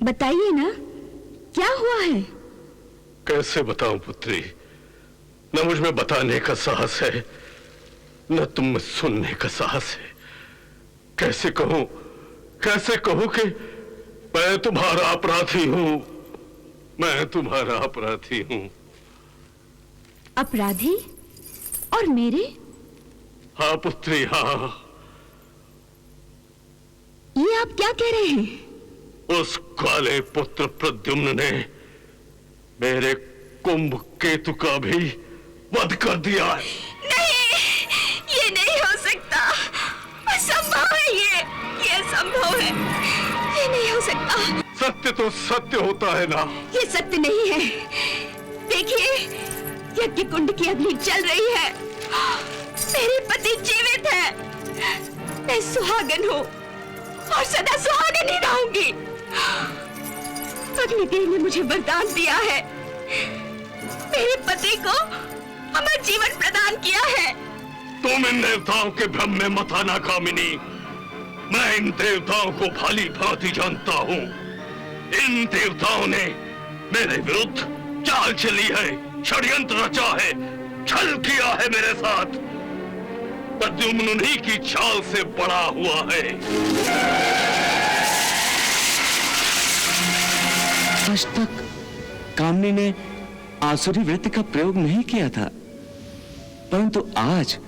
बताइए ना, क्या हुआ है? कैसे बताऊं पुत्री, न मुझ में बताने का साहस है, न तुम में सुनने का साहस है। कैसे कहूं कि मैं तुम्हारा अपराधी हूं, मैं तुम्हारा अपराधी हूं। अपराधी? और मेरे? हाँ पुत्री, हाँ। ये आप क्या कह रहे हैं? उस काले पुत्र प्रद्युम्न ने मेरे कुंभ केतु का भी वध कर दिया है। नहीं, ये नहीं हो सकता। असंभव है ये असंभव है। ये नहीं हो सकता। सत्य तो सत्य होता है ना। ये सत्य नहीं है। देखिए, यज्ञ कुंड की अग्नि जल रही है। मेरे पति जीवित है। मैं सुहागन हूँ और सदा सुहागन ही रहूंगी। अग्निदेव ने मुझे वरदान दिया है। मेरे पति को अमर जीवन प्रदान किया है। तुम इन देवताओं के भ्रम में मत आना कामिनी। मैं इन देवताओं को भली भांति जानता हूँ। इन देवताओं ने मेरे विरुद्ध चाल चली है, षड्यंत्र रचा है, छल किया है मेरे साथ। प्रद्युम्न उन्हीं की चाल से बड़ा हुआ है। आज तक कामनी ने आसुरी वृत्ति का प्रयोग नहीं किया था, परंतु आज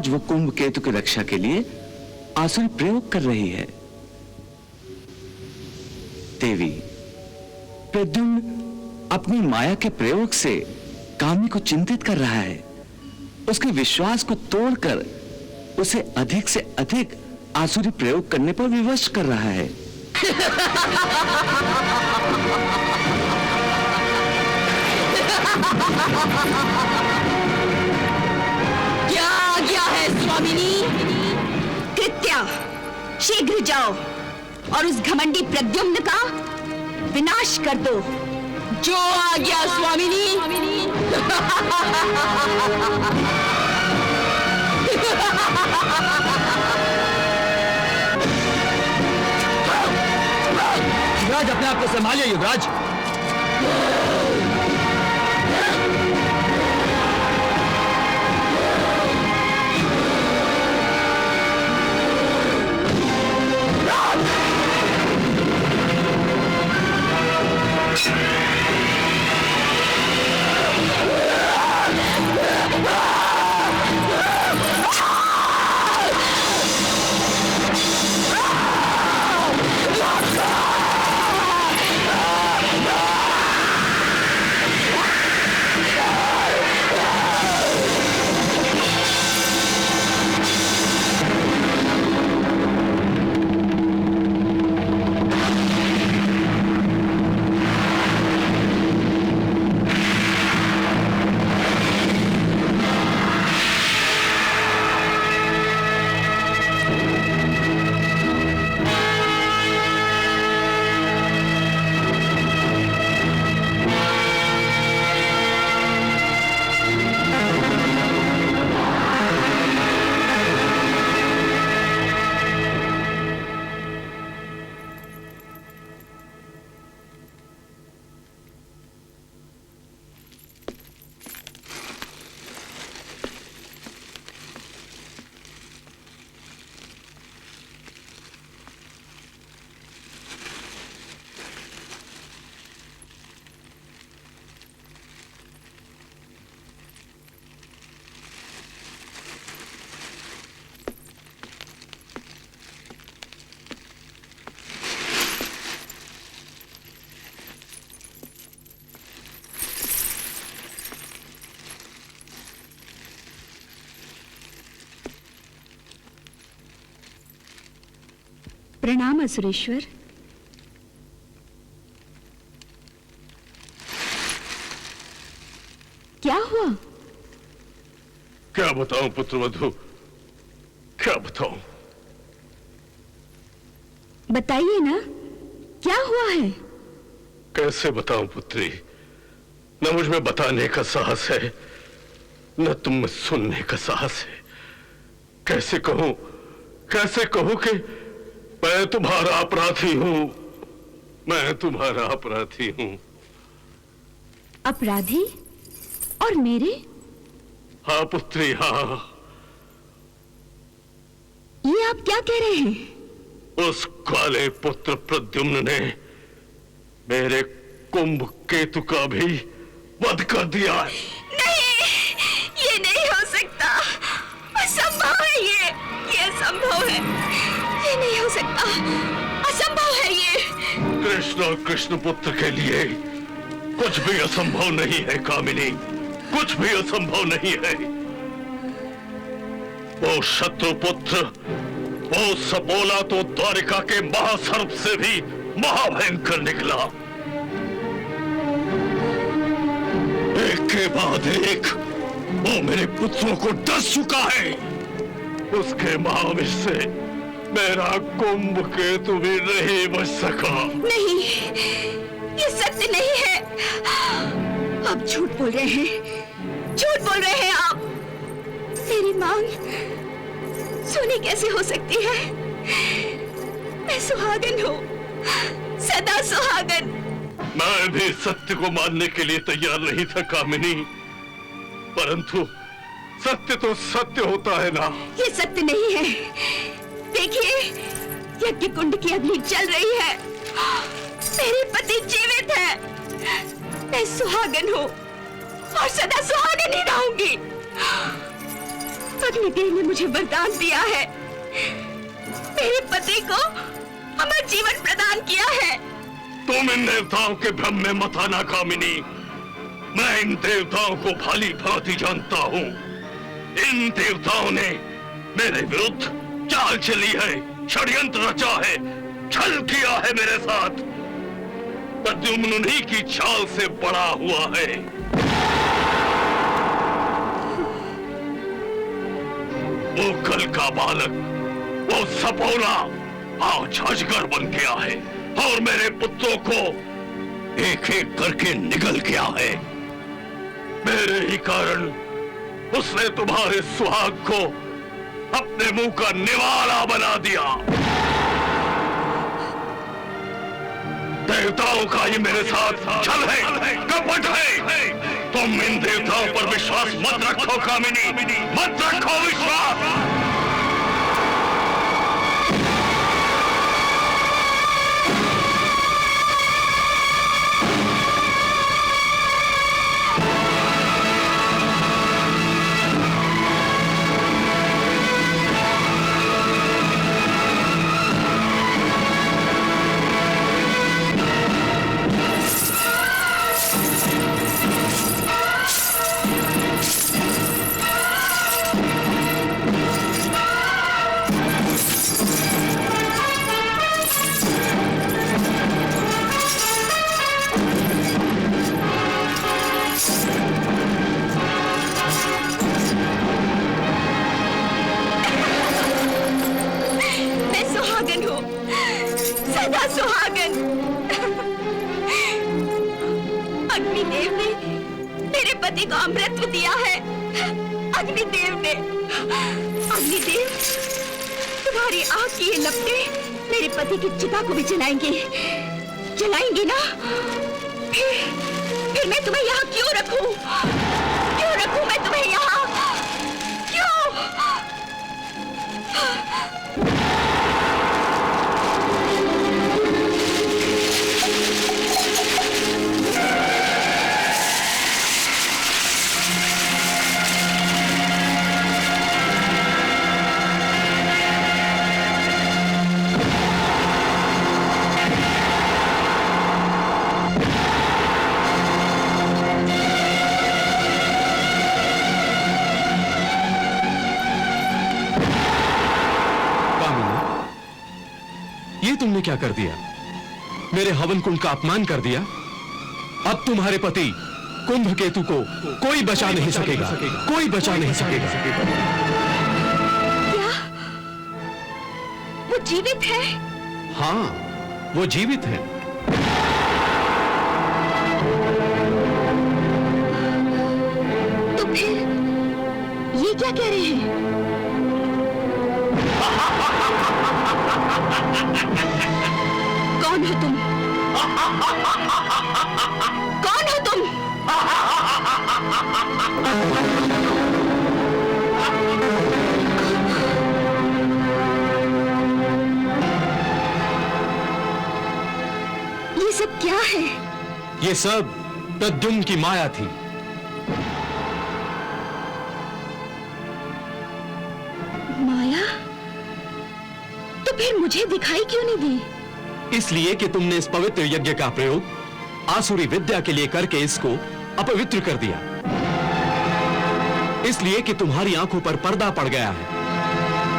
वो कुंभ केतु की रक्षा के लिए आसुरी प्रयोग कर रही है। देवी, प्रद्युम्न अपनी माया के प्रयोग से कामनी को चिंतित कर रहा है। उसके विश्वास को तोड़कर उसे अधिक से अधिक आसुरी प्रयोग करने पर विवश कर रहा है। क्या आज्ञा है स्वामिनी? कृत्या, शीघ्र जाओ और उस घमंडी प्रद्युम्न का विनाश कर दो। जो आज्ञा स्वामिनी। युवराज, अपने आप को संभालिए युवराज। प्रणाम असुरेश्वर। क्या हुआ? क्या बताऊं पुत्रवधू, क्या बताऊं? बताइए ना, क्या हुआ है? कैसे बताऊं पुत्री, न मुझ में बताने का साहस है, न तुम में सुनने का साहस है। कैसे कहूं कि मैं तुम्हारा अपराधी हूं, मैं तुम्हारा अपराधी हूँ। अपराधी? और मेरे? हाँ पुत्री, हाँ। ये आप क्या कह रहे हैं? उस काले पुत्र प्रद्युम्न ने मेरे कुंभ केतु का भी वध कर दिया है। नहीं, ये नहीं हो सकता। असंभव है ये असंभव है। ये नहीं हो सकता। असंभव है ये। कृष्ण और कृष्ण पुत्र के लिए कुछ भी असंभव नहीं है कामिनी, कुछ भी असंभव नहीं है। वो शत्रु पुत्र, वो सपोला तो द्वारिका के महासर्प से भी महाभयंकर निकला। एक के बाद एक वो मेरे पुत्रों को डस चुका है। उसके महाविष से मेरा कुंभ केतु भी नहीं बच सका। नहीं, ये सत्य नहीं है। आप झूठ बोल रहे हैं, झूठ बोल रहे हैं आप। मेरी मांग सोनी कैसे हो सकती है? मैं सुहागन हूँ, सदा सुहागन। मैं भी सत्य को मानने के लिए तैयार नहीं था कामिनी, परंतु सत्य तो सत्य होता है ना। ये सत्य नहीं है। देखिए, यज्ञ कुंड की अग्नि जल रही है। मेरे पति जीवित है। मैं सुहागन हूँ और सदा सुहागन ही रहूंगी। अग्निदेव ने मुझे वरदान दिया है। मेरे पति को अमर जीवन प्रदान किया है। तुम इन देवताओं के भ्रम में मत आना कामिनी। मैं इन देवताओं को भली भांति जानता हूँ। इन देवताओं ने मेरे विरुद्ध चाल चली है, षड्यंत्र रचा है, छल किया है मेरे साथ। प्रद्युम्न उन्हीं की चाल से बड़ा हुआ है। वो कल का बालक, वो सपोला आज अजगर बन गया है और मेरे पुत्रों को एक एक करके निगल गया है। मेरे ही कारण उसने तुम्हारे सुहाग को अपने मुंह का निवाला बना दिया। देवताओं का ये मेरे साथ छल है, कपट है। तुम इन देवताओं पर विश्वास मत रखो कामिनी, मत रखो विश्वास। सुहागन। अग्निदेव ने मेरे पति को अमृत दिया है। अग्निदेव ने, अग्निदेव, तुम्हारी आग की ये लपटें मेरे पति की चिता को भी जलाएंगी, जलाएंगी ना? फिर मैं तुम्हें यहाँ क्यों रखूं? क्यों रखूं मैं तुम्हें यहाँ? क्यों? तुमने क्या कर दिया? मेरे हवन कुंड का अपमान कर दिया। अब तुम्हारे पति कुंभ केतु को कोई बचा नहीं सकेगा, कोई बचा नहीं सकेगा। क्या वो जीवित है? हाँ, वो जीवित है। तो फिर ये क्या कह रहे हैं? कौन हो तुम? कौन हो तुम? ये सब क्या है? ये सब प्रद्युम्न की माया थी। माया? तो फिर मुझे दिखाई क्यों नहीं दी? इसलिए कि तुमने इस पवित्र यज्ञ का प्रयोग आसुरी विद्या के लिए करके इसको अपवित्र कर दिया। इसलिए कि तुम्हारी आंखों पर पर्दा पड़ गया है।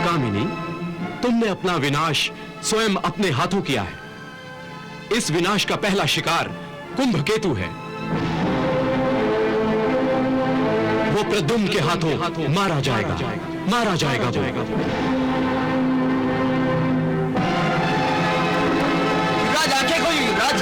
कामिनी, तुमने अपना विनाश स्वयं अपने हाथों किया है। इस विनाश का पहला शिकार कुंभकेतु है। वो प्रद्युम्न के हाथों मारा जाएगा, मारा जाएगा। युवराज, आंखें खोलिए युवराज।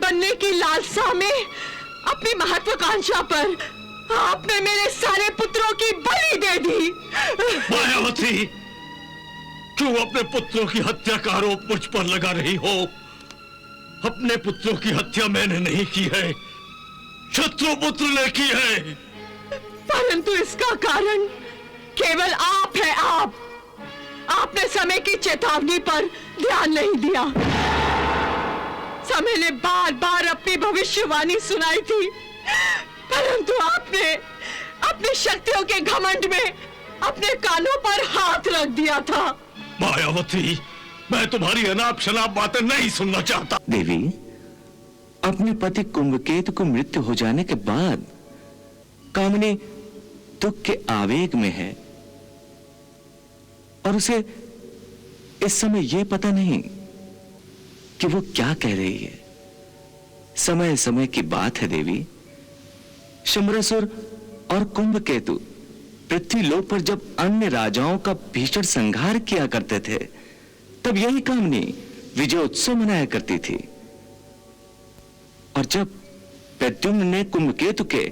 बनने की लालसा में, अपनी महत्वाकांक्षा पर आपने मेरे सारे पुत्रों की बलि दे दी। मायावती, क्यों अपने पुत्रों की हत्या का आरोप मुझ पर लगा रही हो? अपने पुत्रों की हत्या मैंने नहीं की है, शत्रुपुत्र ने की है। परंतु इसका कारण केवल आप है। आपने समय की चेतावनी पर ध्यान नहीं दिया। समय ने बार बार अपनी भविष्यवाणी सुनाई थी, परंतु आपने अपनी शक्तियों के घमंड में अपने कानों पर हाथ रख दिया था। मायावती, मैं तुम्हारी अनाप शनाप बातें नहीं सुनना चाहता। देवी, अपने पति कुंभकेतु को मृत्यु हो जाने के बाद कामिनी दुख के आवेग में है और उसे इस समय यह पता नहीं कि वो क्या कह रही है। समय समय की बात है देवी। शंबरासुर और कुंभकेतु पृथ्वीलोक पर जब अन्य राजाओं का भीषण संहार किया करते थे, तब यही कामिनी विजयोत्सव मनाया करती थी। और जब प्रद्युम्न ने कुंभकेतु के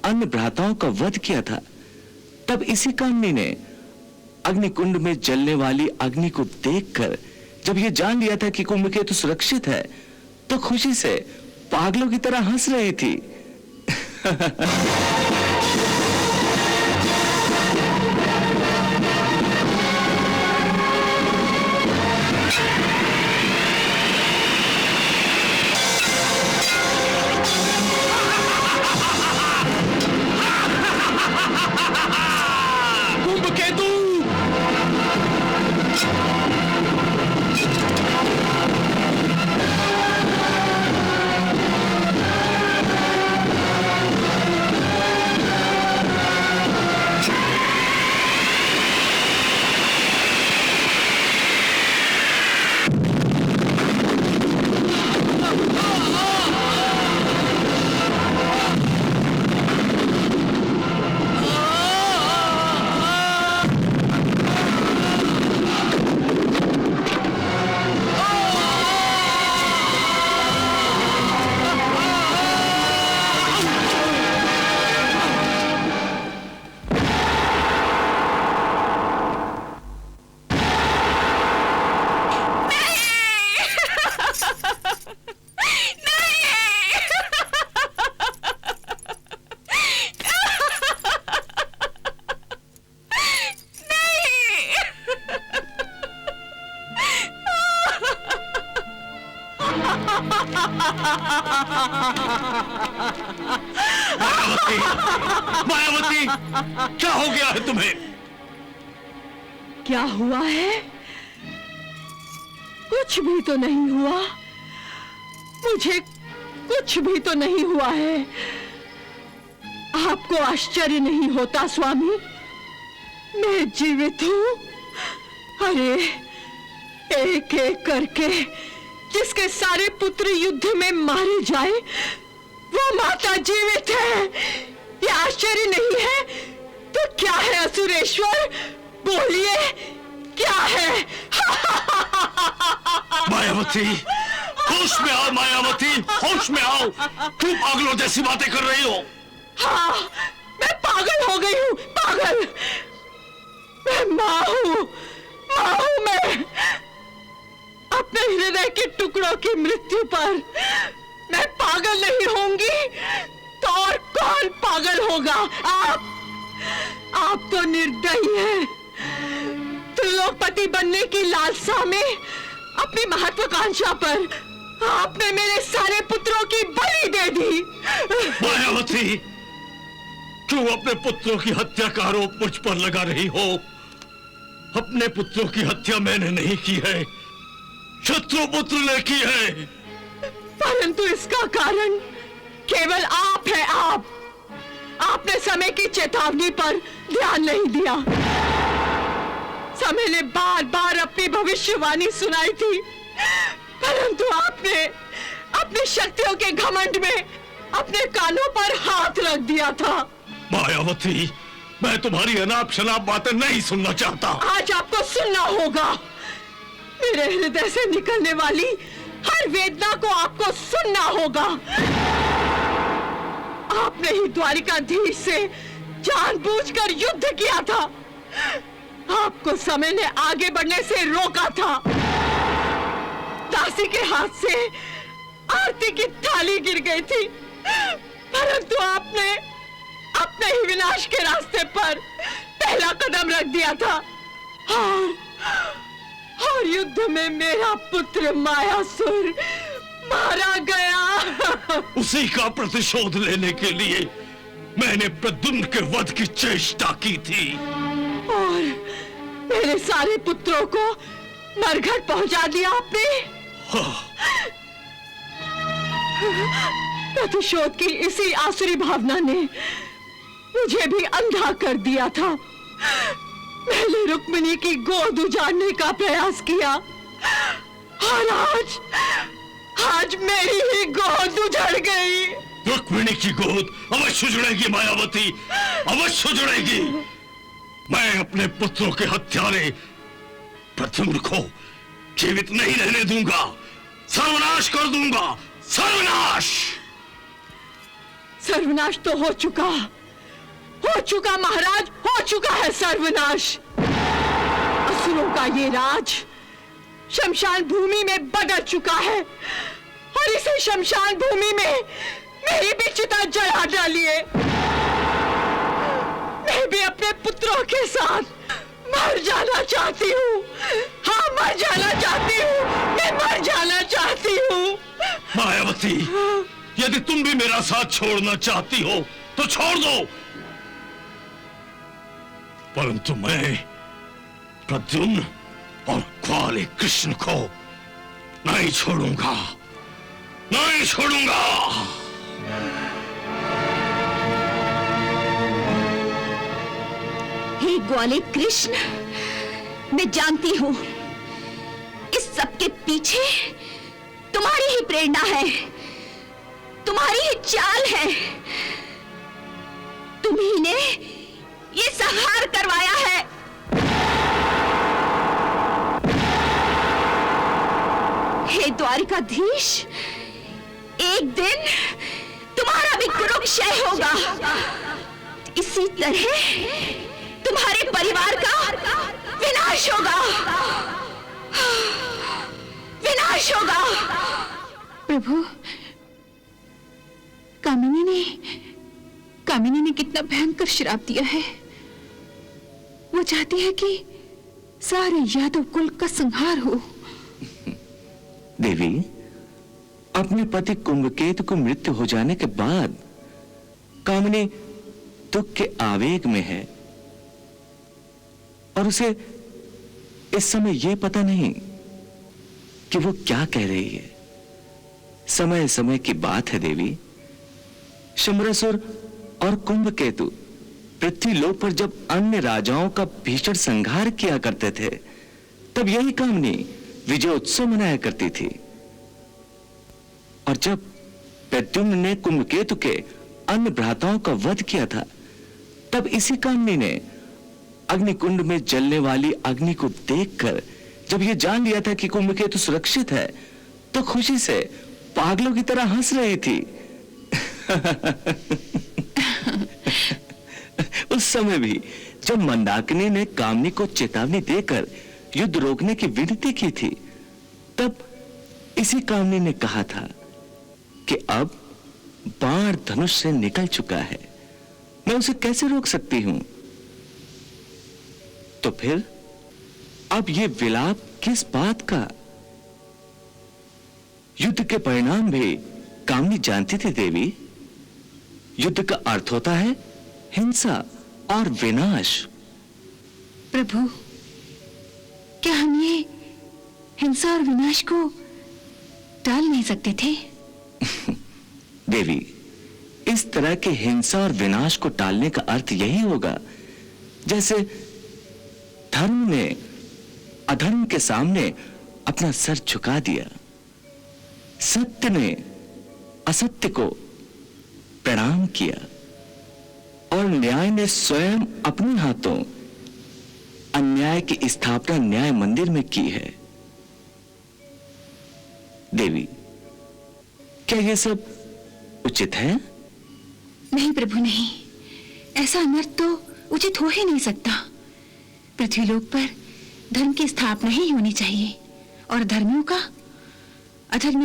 अन्य भ्राताओं का वध किया था, तब इसी कामिनी ने अग्निकुंड में जलने वाली अग्नि को देखकर जब यह जान लिया था कि कुंभकेतु सुरक्षित है, तो खुशी से पागलों की तरह हंस रही थी। मायावती, क्या हो गया है तुम्हें? क्या हुआ है? कुछ भी तो नहीं हुआ। मुझे कुछ भी तो नहीं हुआ है। आपको आश्चर्य नहीं होता स्वामी? मैं जीवित हूं। अरे, एक एक करके जिसके सारे पुत्र युद्ध में मारे जाए, वो माता जीवित है। ये आश्चर्य नहीं है तो क्या है असुरेश्वर? बोलिए, क्या है? मायावती, होश में आओ। मायावती, होश में आओ। क्यों पागलों जैसी बातें कर रही हो? हाँ, मैं पागल हो गई हूँ। पागल। मैं माँ हूँ। माँ हूँ मैं। अपने हृदय के टुकड़ों की मृत्यु पर मैं पागल नहीं होंगी तो और कौन पागल होगा? आप तो निर्दयी हैं। त्रिलोकपति बनने की लालसा में अपनी महत्वाकांक्षा पर आपने मेरे सारे पुत्रों की बलि दे दी। मायावती, क्यों अपने पुत्रों की हत्या का आरोप मुझ पर लगा रही हो? अपने पुत्रों की हत्या मैंने नहीं की है, शत्रुपुत्र ने की है। परंतु इसका कारण केवल आप है। आपने समय की चेतावनी पर ध्यान नहीं दिया। समय ने बार बार अपनी भविष्यवाणी सुनाई थी, परंतु आपने अपनी शक्तियों के घमंड में अपने कानों पर हाथ रख दिया था। मायावती, मैं तुम्हारी अनाप शनाप बातें नहीं सुनना चाहता। आज आपको सुनना होगा। मेरे हृदय से निकलने वाली हर वेदना को आपको सुनना होगा। आपने ही द्वारिकाधीश से जानबूझकर युद्ध किया था। आपको समय ने आगे बढ़ने से रोका था। दासी के हाथ से आरती की थाली गिर गई थी, परंतु आपने अपने ही विनाश के रास्ते पर पहला कदम रख दिया था। और युद्ध में मेरा पुत्र मायासुर मारा गया। उसी का प्रतिशोध लेने के लिए मैंने प्रद्युम्न के वध की चेष्टा की थी। और मेरे सारे पुत्रों को नरघट पहुंचा दिया आपने। प्रतिशोध की इसी आसुरी भावना ने मुझे भी अंधा कर दिया था। मैंने रुक्मिणी की गोद उजाड़ने का प्रयास किया और आज मेरी ही गोद उजड़ गई। रुक्मिणी की गोद अवश्य उजड़ेगी मायावती, अवश्य उजड़ेगी। मैं अपने पुत्रों के हत्यारे प्रद्युम्न को जीवित नहीं रहने दूंगा, सर्वनाश कर दूंगा, सर्वनाश। सर्वनाश तो हो चुका महाराज, हो चुका है सर्वनाश। असुरों का ये राज शमशान भूमि में बदल चुका है और इसी शमशान भूमि में मेरी भी चिता जला डालिए। मैं भी अपने पुत्रों के साथ मर जाना चाहती हूँ। हाँ, मर जाना चाहती हूँ, मैं मर जाना चाहती हूँ। मायावती, यदि तुम भी मेरा साथ छोड़ना चाहती हो तो छोड़ दो, परंतु मैं प्रद्युम्न और ग्वाले कृष्ण को नहीं छोड़ूंगा, नहीं छोड़ूंगा। हे ग्वाले कृष्ण, मैं जानती हूं इस सब के पीछे तुम्हारी ही प्रेरणा है, तुम्हारी ही चाल है। तुम्ही ने ये संहार करवाया है। हे द्वारिकाधीश, एक दिन तुम्हारा भी कुरुक्षय होगा। इसी तरह तुम्हारे परिवार का विनाश होगा, विनाश होगा। प्रभु, कामिनी ने कितना भयंकर श्राप दिया है। वो चाहती है कि सारे यादव कुल का संहार हो। देवी, अपने पति कुंभकेतु को मृत्यु हो जाने के बाद कामिनी दुख के आवेग में है और उसे इस समय यह पता नहीं कि वो क्या कह रही है। समय समय की बात है देवी। शंबरासुर और कुंभकेतु पृथ्वी लोक पर जब अन्य राजाओं का भीषण संहार किया करते थे, तब यही कामिनी विजयोत्सव मनाया करती थी। और जब प्रद्युम्न ने कुंभकेतु के अन्य भ्राताओं का वध किया था, तब इसी कामिनी ने अग्निकुंड में जलने वाली अग्नि को देखकर जब यह जान लिया था कि कुंभकेतु सुरक्षित है, तो खुशी से पागलों की तरह हंस रही थी। उस समय भी जब मंदाकिनी ने कामिनी को चेतावनी देकर युद्ध रोकने की विनती की थी, तब इसी कामिनी ने कहा था कि अब बाण धनुष से निकल चुका है, मैं उसे कैसे रोक सकती हूं। तो फिर अब यह विलाप किस बात का? युद्ध के परिणाम भी कामिनी जानती थी देवी। युद्ध का अर्थ होता है हिंसा और विनाश। प्रभु, क्या हम ये हिंसा और विनाश को टाल नहीं सकते थे? देवी, इस तरह के हिंसा और विनाश को टालने का अर्थ यही होगा जैसे धर्म ने अधर्म के सामने अपना सर झुका दिया, सत्य ने असत्य को प्रणाम किया और न्याय ने स्वयं अपने हाथों अन्याय की स्थापना न्याय मंदिर में की है। देवी, क्या यह सब उचित है? नहीं प्रभु, नहीं। ऐसा अनर्थ तो उचित हो ही नहीं सकता। पृथ्वीलोक पर धर्म की स्थापना ही होनी चाहिए और अधर्मियों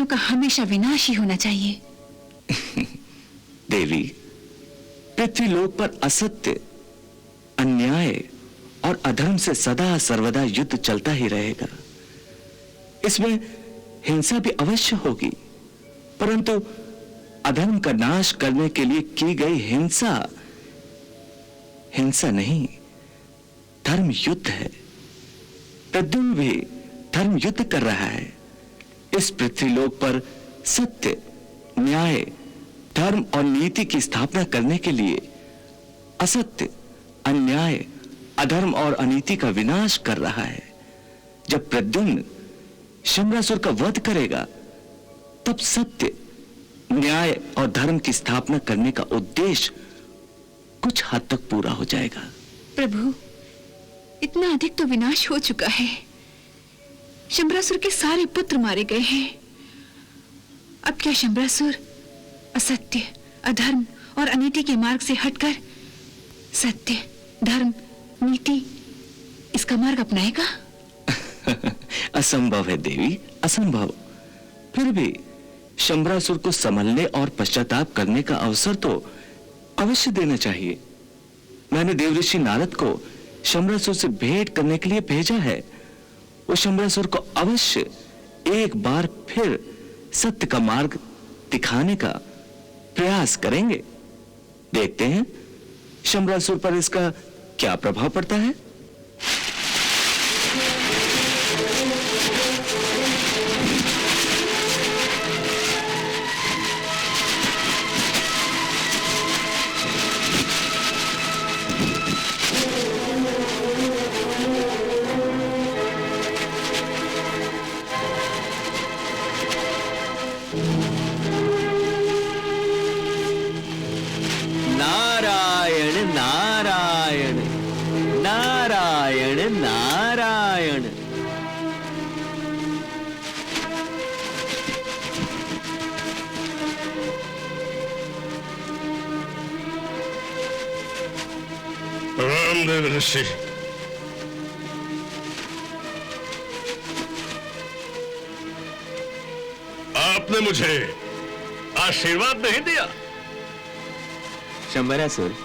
का हमेशा विनाश ही होना चाहिए। देवी, पृथ्वीलोक पर असत्य, अन्याय और अधर्म से सदा सर्वदा युद्ध चलता ही रहेगा। इसमें हिंसा भी अवश्य होगी, परंतु अधर्म का नाश करने के लिए की गई हिंसा हिंसा नहीं, धर्म युद्ध है। प्रद्युम्न भी धर्म युद्ध कर रहा है। इस पृथ्वीलोक पर सत्य, न्याय, धर्म और नीति की स्थापना करने के लिए असत्य, अन्याय, अधर्म और अनीति का विनाश कर रहा है। जब प्रद्युम्न शंबरासुर का वध करेगा, तब सत्य, न्याय और धर्म की स्थापना करने का उद्देश्य कुछ हद तक पूरा हो जाएगा। प्रभु, इतना अधिक तो विनाश हो चुका है। शंबरासुर के सारे पुत्र मारे गए हैं। अब क्या शंबरासुर असत्य, अधर्म और अनीति के मार्ग से हटकर सत्य, धर्म, नीति इसका मार्ग अपनाएगा? असंभव है देवी, असंभव। फिर भी शंबरासुर को संभलने और पश्चाताप करने का अवसर तो अवश्य देना चाहिए। मैंने देवऋषि नारद को शंबरासुर से भेंट करने के लिए भेजा है। वो शंबरासुर को अवश्य एक बार फिर सत्य का मार्ग दिखाने का प्रयास करेंगे। देखते हैं शंबरासुर पर इसका क्या प्रभाव पड़ता है। नारायण नारायण नारायण नारायण। रामदेव ऋषि, आपने मुझे आशीर्वाद नहीं दिया। शंबरासुर,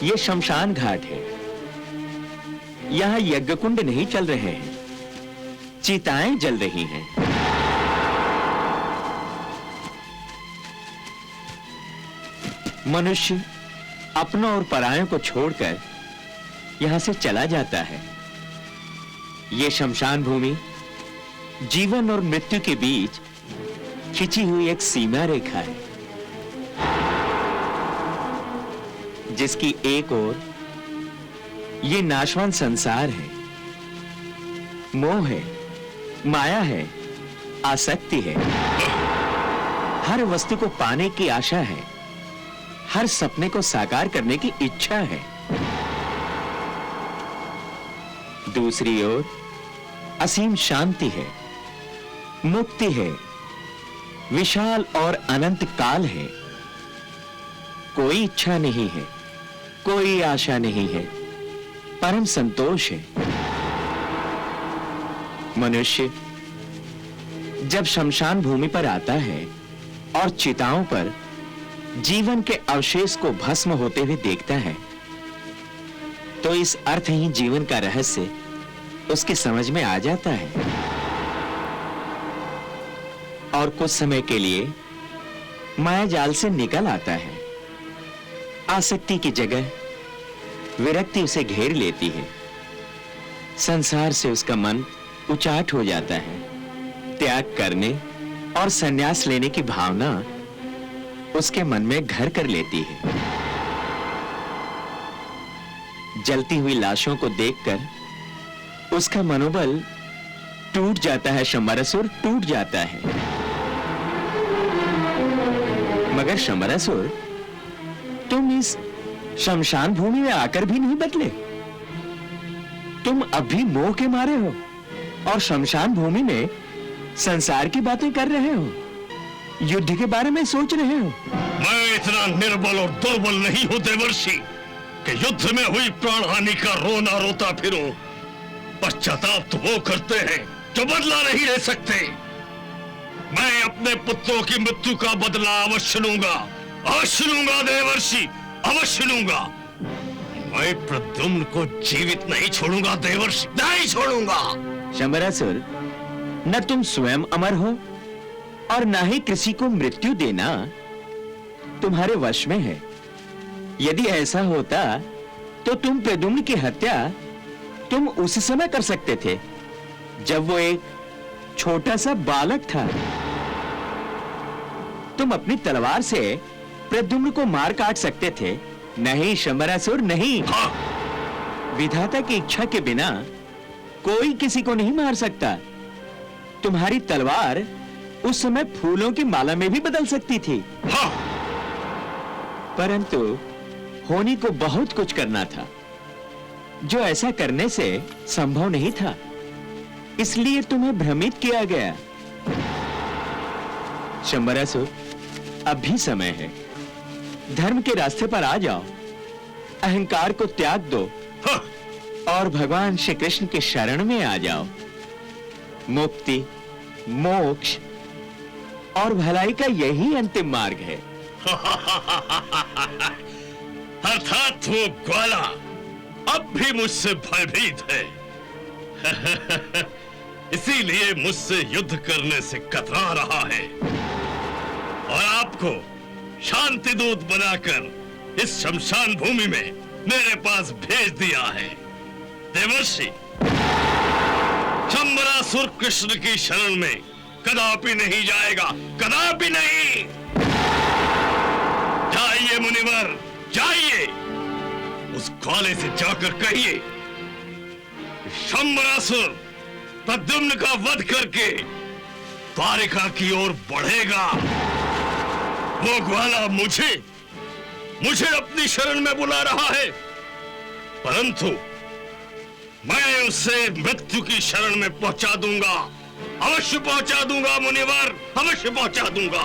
ये शमशान घाट है। यहां यज्ञ कुंड नहीं चल रहे हैं, चिताएं जल रही हैं। मनुष्य अपनों और परायों को छोड़कर यहां से चला जाता है। ये शमशान भूमि जीवन और मृत्यु के बीच खिंची हुई एक सीमा रेखा है, जिसकी एक ओर ये नाशवान संसार है, मोह है, माया है, आसक्ति है, हर वस्तु को पाने की आशा है, हर सपने को साकार करने की इच्छा है। दूसरी ओर असीम शांति है, मुक्ति है, विशाल और अनंत काल है। कोई इच्छा नहीं है, कोई आशा नहीं है, परम संतोष है। मनुष्य जब शमशान भूमि पर आता है और चिताओं पर जीवन के अवशेष को भस्म होते हुए देखता है, तो इस अर्थहीन जीवन का रहस्य उसके समझ में आ जाता है और कुछ समय के लिए माया जाल से निकल आता है। आसक्ति की जगह विरक्ति उसे घेर लेती है। संसार से उसका मन उचाट हो जाता है। त्याग करने और संन्यास लेने की भावना उसके मन में घर कर लेती है। जलती हुई लाशों को देखकर उसका मनोबल टूट जाता है। शंबरासुर टूट जाता है। मगर शंबरासुर, तुम इस शमशान भूमि में आकर भी नहीं बदले। तुम अभी मोह के मारे हो और शमशान भूमि में संसार की बातें कर रहे हो, युद्ध के बारे में सोच रहे हो। मैं इतना निर्बल और दुर्बल नहीं हूं देवर्षि कि युद्ध में हुई प्राण हानि का रोना रोता फिरूं। पश्चाताप तो वो करते हैं जो बदला नहीं ले सकते। मैं अपने पुत्रों की मृत्यु का बदला अवश्य लूंगा, अवश्य लूंगा देवर्षि, अवश्य लूंगा। मैं प्रद्युम्न को जीवित नहीं छोड़ूंगा देवर्षि, नहीं छोड़ूंगा। शंबरासुर, न तुम स्वयं अमर हो और ना ही किसी को मृत्यु देना तुम्हारे वश में है। यदि ऐसा होता तो तुम प्रद्युम्न की हत्या तुम उस समय कर सकते थे जब वो एक छोटा सा बालक था। तुम अपनी तलवार से प्रद्युम्न को मार काट सकते थे। नहीं शंबरासुर, नहीं। विधाता की इच्छा के बिना कोई किसी को नहीं मार सकता। तुम्हारी तलवार उस समय फूलों की माला में भी बदल सकती थी। परंतु होनी को बहुत कुछ करना था जो ऐसा करने से संभव नहीं था, इसलिए तुम्हें भ्रमित किया गया। शंबरासुर, अब भी समय है। धर्म के रास्ते पर आ जाओ, अहंकार को त्याग दो और भगवान श्री कृष्ण के शरण में आ जाओ। मुक्ति, मोक्ष और भलाई का यही अंतिम मार्ग है। अर्थात वो ग्वाला अब भी मुझसे भयभीत है। इसीलिए मुझसे युद्ध करने से कतरा रहा है और आपको शांति दूत बनाकर इस शमशान भूमि में मेरे पास भेज दिया है। देवर्षि, शंबरासुर कृष्ण की शरण में कदापि नहीं जाएगा, कदापि नहीं। जाइए मुनिवर, जाइए। उस ग्वाले से जाकर कहिए शंबरासुर प्रद्युम्न का वध करके द्वारिका की ओर बढ़ेगा। वो ग्वाला मुझे अपनी शरण में बुला रहा है, परंतु मैं उसे मृत्यु की शरण में पहुंचा दूंगा। अवश्य पहुंचा दूंगा मुनिवर, अवश्य पहुंचा दूंगा।